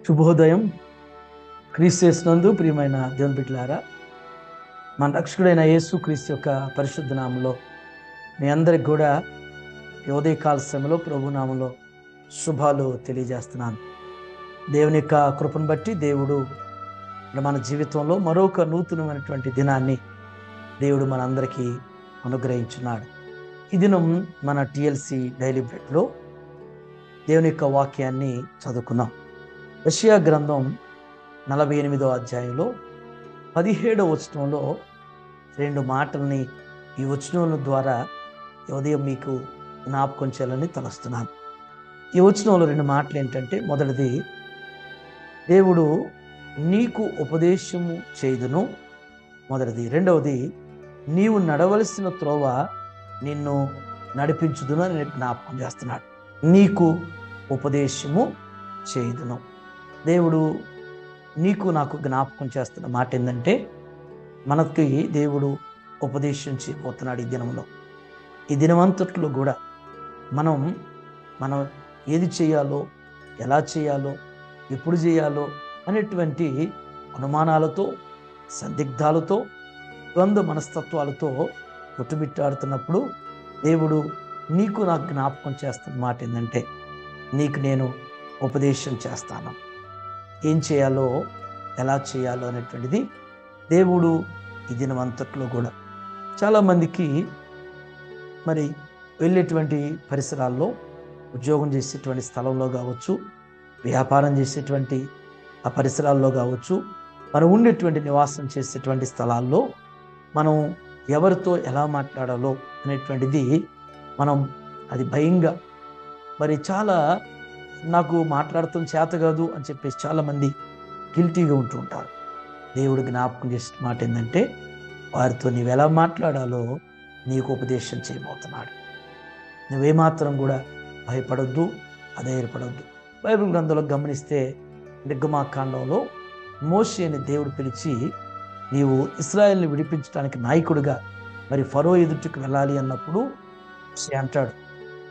శుభోదయం. క్రీస్తు ప్రియమైన దేవుని బిడ్డలారా, మన రక్షకుడైన యేసు క్రీస్తు యొక్క పరిశుద్ధ నామంలో మీ అందరికి కూడా ఉదయకాల సమయంలో ప్రభు నామంలో శుభాలు తెలియజేస్తున్నాను. దేవుని యొక్క కృపను బట్టి దేవుడు మన జీవితంలో మరొక నూతనమైనటువంటి దినాన్ని దేవుడు మనందరికీ అనుగ్రహించున్నాడు. ఈ దినం మన టిఎల్సి డైలీ బ్రెడ్లో దేవుని యొక్క వాక్యాన్ని చదువుకున్నాం. యెషయా గ్రంథం 48వ అధ్యాయంలో 17వ వచనంలో రెండు మాటల్ని ఈ వచనం ద్వారా ఉదయం మీకు జ్ఞాపకం చేయాలని తలస్తున్నాను. ఈ వచనంలో రెండు మాటలు ఏంటంటే, మొదటిది, దేవుడు నీకు ఉపదేశము చేయుదును. మొదటిది. రెండవది, నీవు నడవలసిన త్రోవ నిన్ను నడిపించుదును అని జ్ఞాపకం చేస్తున్నాడు. నీకు ఉపదేశము చేయుదును. దేవుడు నీకు నాకు జ్ఞాపకం చేస్తున్న మాట ఏంటంటే, మనకి దేవుడు ఉపదేశం చేయబోతున్నాడు. ఈ దినంలో, ఈ దినమంతట్లో కూడా మనం ఏది చేయాలో, ఎలా చేయాలో, ఎప్పుడు చేయాలో అనేటువంటి అనుమానాలతో, సందిగ్ధాలతో, ద్వంద్వ మనస్తత్వాలతో కొట్టుమిట్టాడుతున్నప్పుడు దేవుడు నీకు నాకు జ్ఞాపకం చేస్తున్న మాట ఏంటంటే, నీకు నేను ఉపదేశం చేస్తాను. ఏం చేయాలో, ఎలా చేయాలో అనేటువంటిది దేవుడు ఈ దినమంతట్లో కూడా చాలామందికి మరి వెళ్ళేటువంటి పరిసరాల్లో, ఉద్యోగం చేసేటువంటి స్థలంలో కావచ్చు, వ్యాపారం చేసేటువంటి ఆ పరిసరాల్లో కావచ్చు, మనం ఉండేటువంటి నివాసం చేసేటువంటి స్థలాల్లో మనం ఎవరితో ఎలా మాట్లాడాలో అనేటువంటిది అది భయంగా, మరి చాలా నాకు మాట్లాడటం చేత కాదు అని చెప్పేసి చాలామంది గిల్టీగా ఉంటూ ఉంటారు. దేవుడు జ్ఞాపకం చేసిన మాట ఏంటంటే, వారితో నీవు ఎలా మాట్లాడాలో నీకు ఉపదేశం చేయబోతున్నాడు. నువ్వేమాత్రం కూడా భయపడొద్దు, అధైర్యపడొద్దు. బైబిల్ గ్రంథంలో గమనిస్తే నిర్గమాకాండంలో మోషేని దేవుడు పిలిచి, నీవు ఇశ్రాయేల్ని విడిపించడానికి నాయకుడిగా మరి ఫరో ఎదుటికి వెళ్ళాలి అన్నప్పుడు మోషే అంటాడు,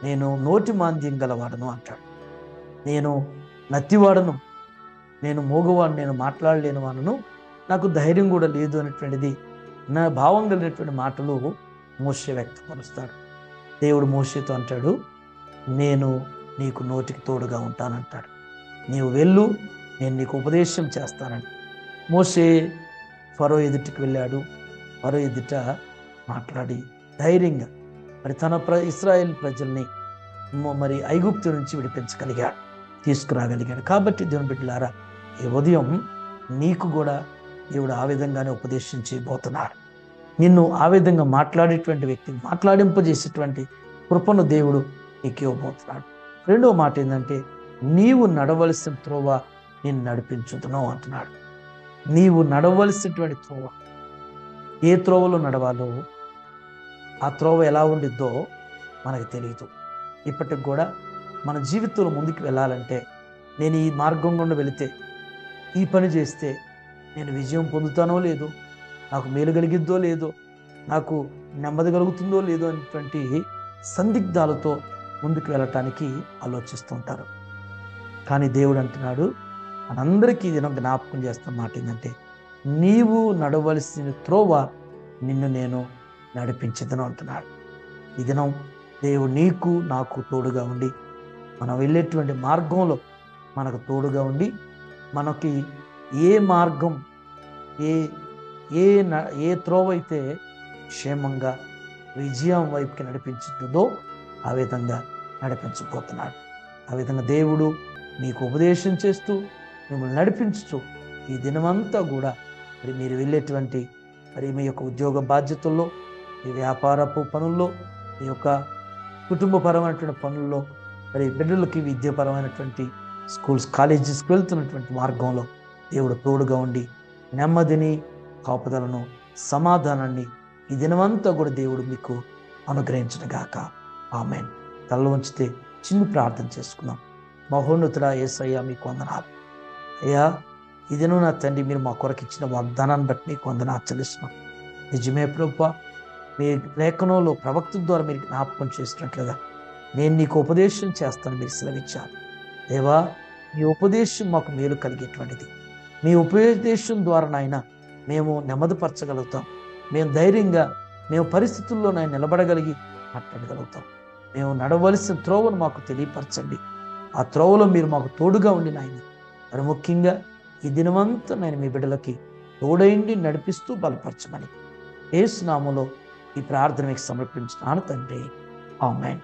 నేను నోటి మాంద్యం గలవాడను అంటాడు. నేను నత్తివాడను, నేను మోగవాడు, నేను మాట్లాడలేని వాడను, నాకు ధైర్యం కూడా లేదు అనేటువంటిది నా భావం కలిగినటువంటి మాటలు మోషే వ్యక్తపరుస్తాడు. దేవుడు మోషేతో అంటాడు, నేను నీకు నోటికి తోడుగా ఉంటానంటాడు. నీవు వెళ్ళు, నేను నీకు ఉపదేశం చేస్తానని. మోషే ఫరో ఎదుటికి వెళ్ళాడు. ఫరో ఎదుట మాట్లాడి ధైర్యంగా మరి తన ఇశ్రాయేల్ ప్రజల్ని మరి ఐగుప్తు నుంచి విడిపించగలిగాడు, తీసుకురాగలిగాడు. కాబట్టి దేవుని బిడ్డలారా, ఈ ఉదయం నీకు కూడా దేవుడు ఆ విధంగానే ఉపదేశం చేయబోతున్నాడు. నిన్ను ఆ విధంగా మాట్లాడేటువంటి వ్యక్తిని మాట్లాడింపజేసేటువంటి కృపను దేవుడు నీకు ఇవ్వబోతున్నాడు. రెండవ మాట ఏంటంటే, నీవు నడవలసిన త్రోవ నేను నడిపించుదును అంటున్నాడు. నీవు నడవలసినటువంటి త్రోవ, ఏ త్రోవలో నడవాలో, ఆ త్రోవ ఎలా ఉండిద్దో మనకు తెలియదు. ఇప్పటికి కూడా మన జీవితంలో ముందుకు వెళ్ళాలంటే, నేను ఈ మార్గం గుండా వెళితే, ఈ పని చేస్తే నేను విజయం పొందుతానో లేదో, నాకు మేలు కలిగిద్దో లేదో, నాకు నెమ్మది కలుగుతుందో లేదో అనేటువంటి సందిగ్ధాలతో ముందుకు వెళ్ళటానికి ఆలోచిస్తుంటారు. కానీ దేవుడు అంటున్నాడు, మనందరికీ ఇది జ్ఞాపకం చేస్తున్న మాట ఏంటంటే, నీవు నడవలసిన త్రోవ నిన్ను నేను నడిపించదను అంటున్నాడు. ఈ దినం దేవుడు నీకు నాకు తోడుగా ఉండి, మనం వెళ్ళేటువంటి మార్గంలో మనకు తోడుగా ఉండి, మనకి ఏ మార్గం, ఏ త్రోవ అయితే క్షేమంగా విజయం వైపుకి నడిపించుతుందో ఆ విధంగా నడిపించబోతున్నాడు. ఆ విధంగా దేవుడు మీకు ఉపదేశం చేస్తూ మిమ్మల్ని నడిపించుతూ ఈ దినమంతా కూడా మరి మీరు వెళ్ళేటువంటి మరి మీ యొక్క ఉద్యోగ బాధ్యతల్లో, మీ వ్యాపారపు పనుల్లో, మీ యొక్క కుటుంబపరమైనటువంటి పనుల్లో, మరి బిడ్డలకి విద్యాపరమైనటువంటి స్కూల్స్, కాలేజెస్కి వెళ్తున్నటువంటి మార్గంలో దేవుడు తోడుగా ఉండి నెమ్మదిని, కాపుదలను, సమాధానాన్ని ఈ దినమంతా కూడా దేవుడు మీకు అనుగ్రహించునుగాక. ఆమేన్. తలలో ఉంచితే చిన్న ప్రార్థన చేసుకుందాం. మహోన్నతుడా యేసయ్యా, మీకు వందనాలు అయ్యా. ఈ దినం నా తండ్రి, మీరు మా కొరకు ఇచ్చిన వాగ్దానాన్ని బట్టి మీకు వందనాలు చెల్లిస్తున్నాం. నిజమే ప్రభువా, మీ లేఖనంలో ప్రవక్త ద్వారా మీరు జ్ఞాపకం చేసినట్లుగా నేను నీకు ఉపదేశం చేస్తాను మీరు సెలవిచ్చారు. దేవా, మీ ఉపదేశం మాకు మేలు కలిగేటువంటిది. మీ ఉపదేశం ద్వారా నాయన మేము నెమ్మదిపరచగలుగుతాం. మేము ధైర్యంగా మేము పరిస్థితుల్లో నాయన నిలబడగలిగి మాట్లాడగలుగుతాం. మేము నడవలసిన త్రోవను మాకు తెలియపరచండి. ఆ త్రోవలో మీరు మాకు తోడుగా ఉండి నాయన, మరి ముఖ్యంగా ఈ దినమంతా నేను మీ బిడ్డలకి తోడైండి నడిపిస్తూ బలపరచమని యేసు నామములో ఈ ప్రార్థన మీకు సమర్పించున్నాను తండ్రి. ఆమేన్.